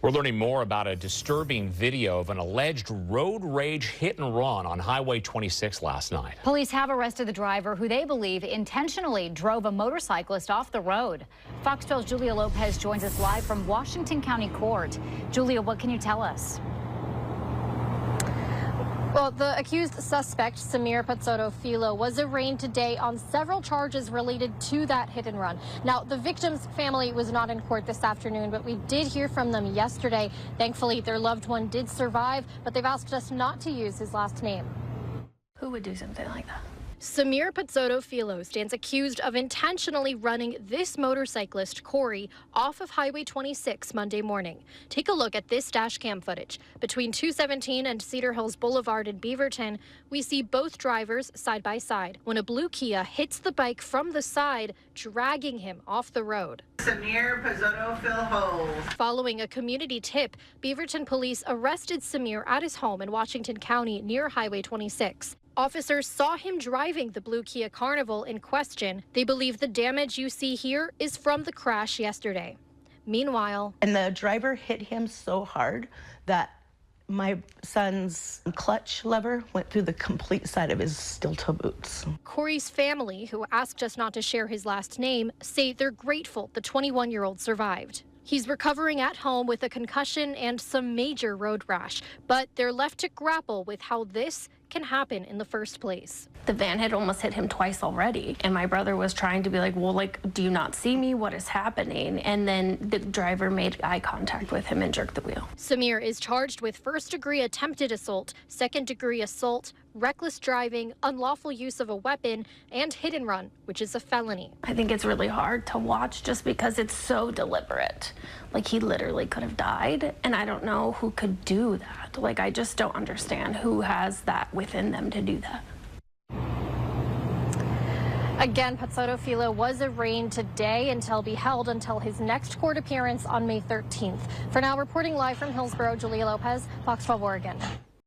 We're learning more about a disturbing video of an alleged road rage hit and run on Highway 26 last night. Police have arrested the driver who they believe intentionally drove a motorcyclist off the road. Fox 12's Julia Lopez joins us live from Washington County Court. Julia, what can you tell us? Well, the accused suspect, Samir Pazzotto-Filo, was arraigned today on several charges related to that hit and run. Now, the victim's family was not in court this afternoon, but we did hear from them yesterday. Thankfully, their loved one did survive, but they've asked us not to use his last name. Who would do something like that? Samir Pazzotto-Filo stands accused of intentionally running this motorcyclist, Corey, off of Highway 26 Monday morning. Take a look at this dash cam footage. Between 217 and Cedar Hills Boulevard in Beaverton, we see both drivers side by side when a blue Kia hits the bike from the side, dragging him off the road. Samir Pazzotto-Filo. Following a community tip, Beaverton Police arrested Samir at his home in Washington County near Highway 26. Officers saw him driving the blue Kia Carnival in question. They believe the damage you see here is from the crash yesterday. Meanwhile, and the driver hit him so hard that my son's clutch lever went through the complete side of his steel-toe boots. Corey's family, who asked us not to share his last name, say they're grateful the 21-year-old survived. He's recovering at home with a concussion and some major road rash, but they're left to grapple with how this can happen in the first place. The van had almost hit him twice already, and my brother was trying to be like, well, do you not see me? What is happening? And then the driver made eye contact with him and jerked the wheel. Samir is charged with first-degree attempted assault, second-degree assault, reckless driving, unlawful use of a weapon, and hit and run, which is a felony. I think it's really hard to watch just because it's so deliberate. Like, he literally could have died, and I don't know who could do that. Like, I just don't understand who has that within them to do that. Again, Pazzotto-Filo was arraigned today and will be held until his next court appearance on May 13th. For now, reporting live from Hillsborough, Julia Lopez, Fox 12 Oregon.